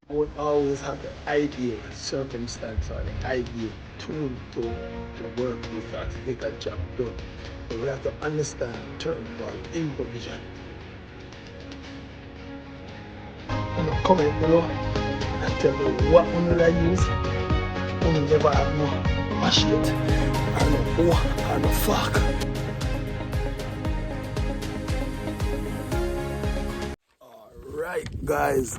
I would always have the ideal circumstance or the ideal tool to work with or to get a job done. But we have to understand the term called improvision. I'm not comment below and tell me what one will I use. One will never have no machete or no hoe or no fork. Alright guys.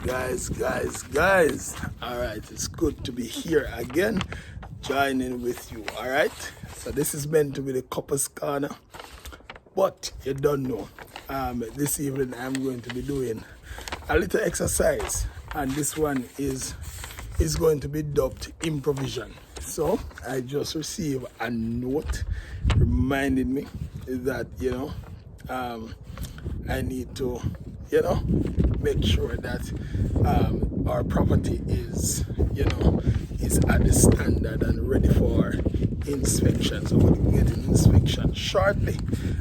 Alright, it's good to be here again, joining with you. Alright, so this is meant to be the couples corner, but you don't know. This evening I'm going to be doing a little exercise, and this one is going to be dubbed improvision. So I just received a note reminding me that I need to make sure that our property is at the standard and ready for inspection. So we'll be getting inspection shortly,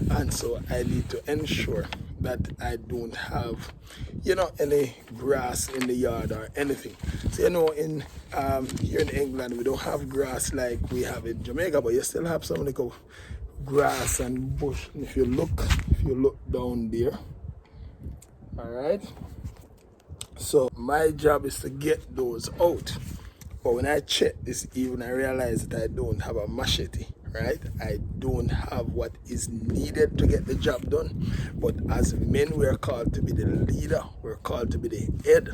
and so I need to ensure that I don't have any grass in the yard or anything. So in here in England we don't have grass like we have in Jamaica, but you still have some little grass and bush. And if you look down there, all right, so my job is to get those out. But when I checked this evening, I realized that I don't have a machete, right? I don't have what is needed to get the job done. But as men, we're called to be the leader. We're called to be the head.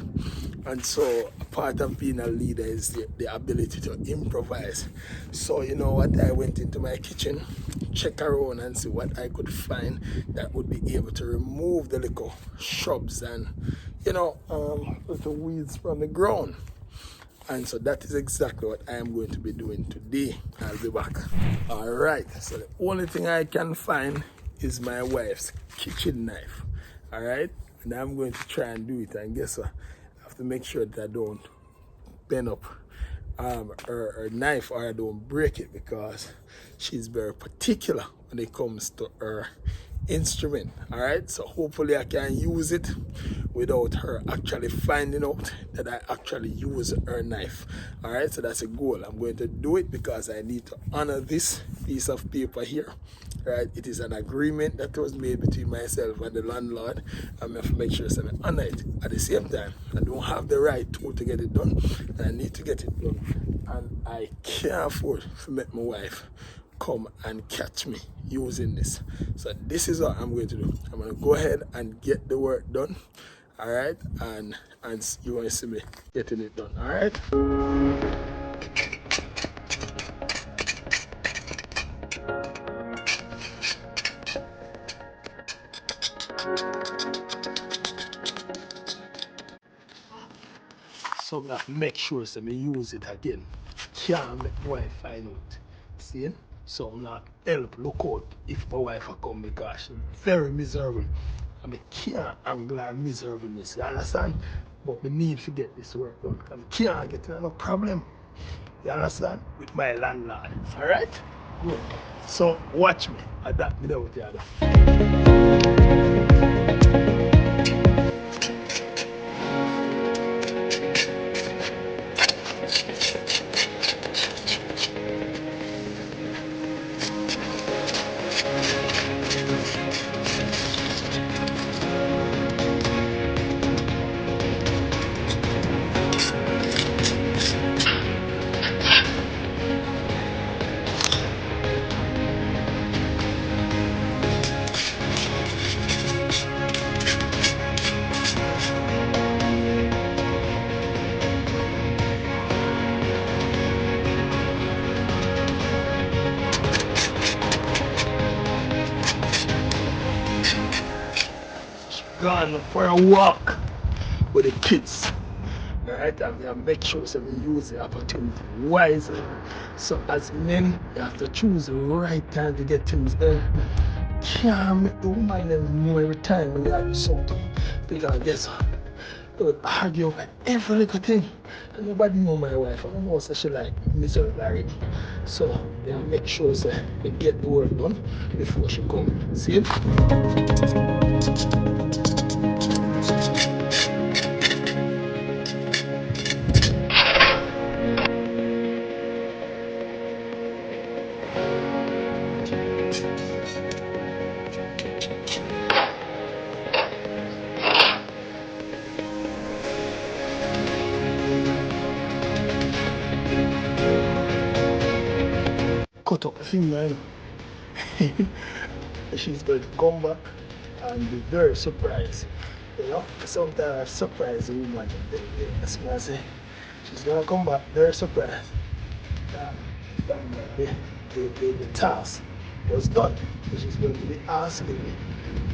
And so a part of being a leader is the ability to improvise. So you know what? I went into my kitchen, check around and see what I could find that would be able to remove the little shrubs and little weeds from the ground. And so that is exactly what I am going to be doing today. I'll be back. Alright, so the only thing I can find is my wife's kitchen knife. Alright, and I'm going to try and do it. And guess what? I have to make sure that I don't bend up her knife or I don't break it, because she's very particular when it comes to her instrument. Alright, so hopefully I can use it without her actually finding out that I actually use her knife. Alright, so that's a goal. I'm going to do it because I need to honor this piece of paper here. Right, it is an agreement that was made between myself and the landlord. I have to make sure that I honor it. At the same time, I don't have the right tool to get it done, and I need to get it done. And I can't afford to make my wife come and catch me using this. So this is what I'm going to do. I'm going to go ahead and get the work done. Alright, and you're going to see me getting it done. Alright. So I have to make sure that I use it again. Can't make my wife find out. See? So I'm not help look out if my wife will come, because she's very miserable. I mean, can't angle her miserableness, you understand? But we need to get this work done. I can't get no problem. You understand? With my landlord. Alright? Good. So watch me. Adapt me there with the other. Gone for a walk with the kids. Alright, and we make sure that we use the opportunity wisely. So as men, you have to choose the right time to get things done. Can't make the woman them know every time when you have something. Because guess what? They would argue over every little thing. And nobody know my wife. I don't know what she like miserable. So they make sure that they get the work done before she comes. See? cut up the finger. She's going to come back and be very surprised. You know, sometimes I surprise the woman. That's what I say. She's going to come back very surprised. The task was done. So she's going to be asking me,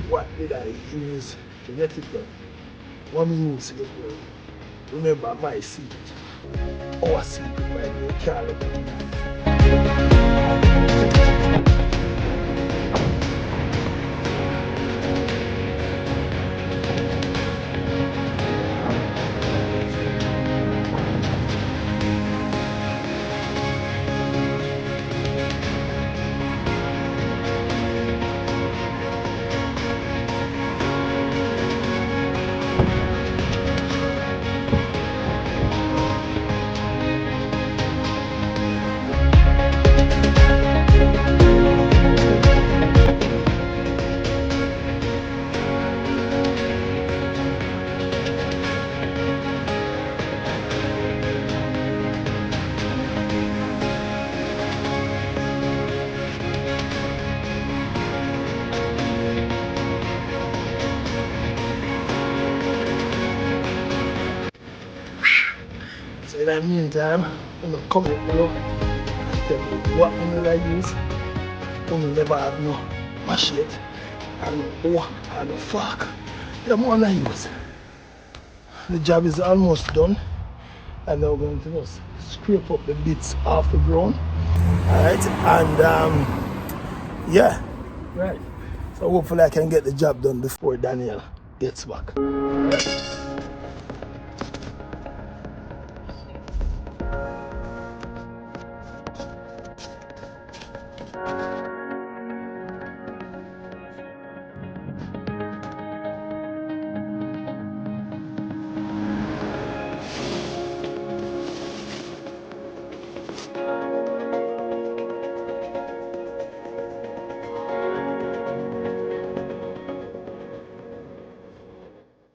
what did I use to get it done? What means it will remember my seat. Our seat, my dear Charlie. So in the meantime, I'm going to come below and tell you what I use. I never have no machete and no hoe and no fork. The one I use. The job is almost done. And now we're going to just scrape up the bits off the ground. Alright, and yeah, right. So hopefully I can get the job done before Daniel gets back. Right.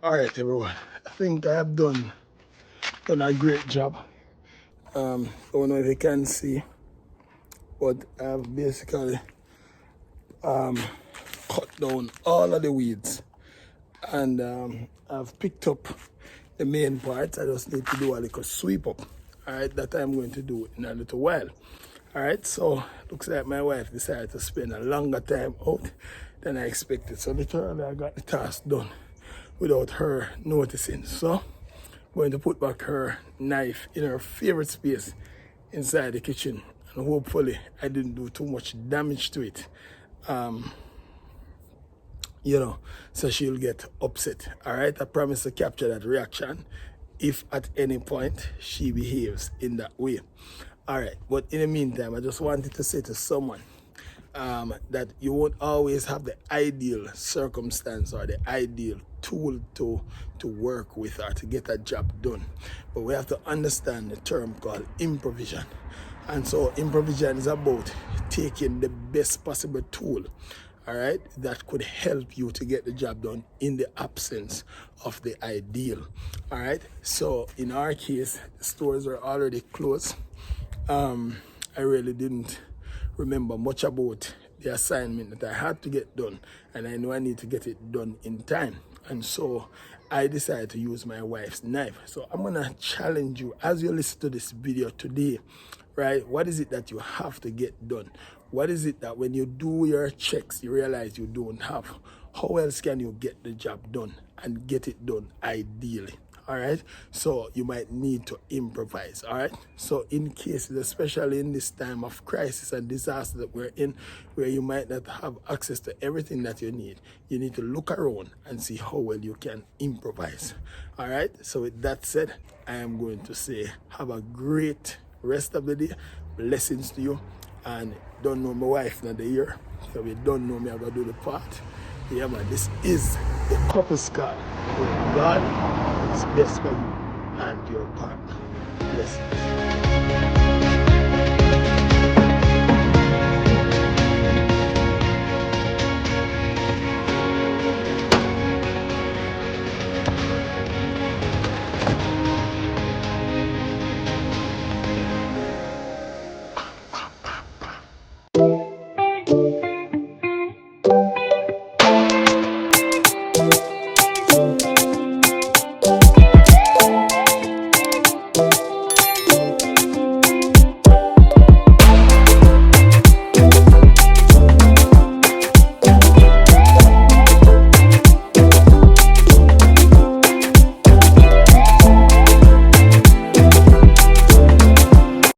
Alright everyone, I think I have done a great job. I don't know if you can see, but I've basically cut down all of the weeds, and I've picked up the main parts. I just need to do a little sweep up. Alright, that I'm going to do in a little while. Alright, so looks like my wife decided to spend a longer time out than I expected. So literally I got the task done without her noticing. So I'm going to put back her knife in her favorite space inside the kitchen, and hopefully I didn't do too much damage to it. You know, so she'll get upset. Alright, I promise to capture that reaction if at any point she behaves in that way. Alright, but in the meantime, I just wanted to say to someone that you won't always have the ideal circumstance or the ideal tool to work with or to get a job done. But we have to understand the term called improvision. And so improvision is about taking the best possible tool, all right, that could help you to get the job done in the absence of the ideal. All right, so in our case, the stores are already closed. I really didn't remember much about the assignment that I had to get done, and I know I need to get it done in time. And so I decided to use my wife's knife. So I'm gonna challenge you as you listen to this video today, right? What is it that you have to get done? What is it that when you do your checks, you realize you don't have? How else can you get the job done and get it done ideally? All right, so you might need to improvise. All right, so in cases, especially in this time of crisis and disaster that we're in, where you might not have access to everything that you need to look around and see how well you can improvise. All right, so with that said, I am going to say have a great rest of the day. Blessings to you. And don't know my wife not the year, so we don't know me, I'm gonna do the part. Yeah man, this is the copacetic. God is best for you and your partner. Blessings.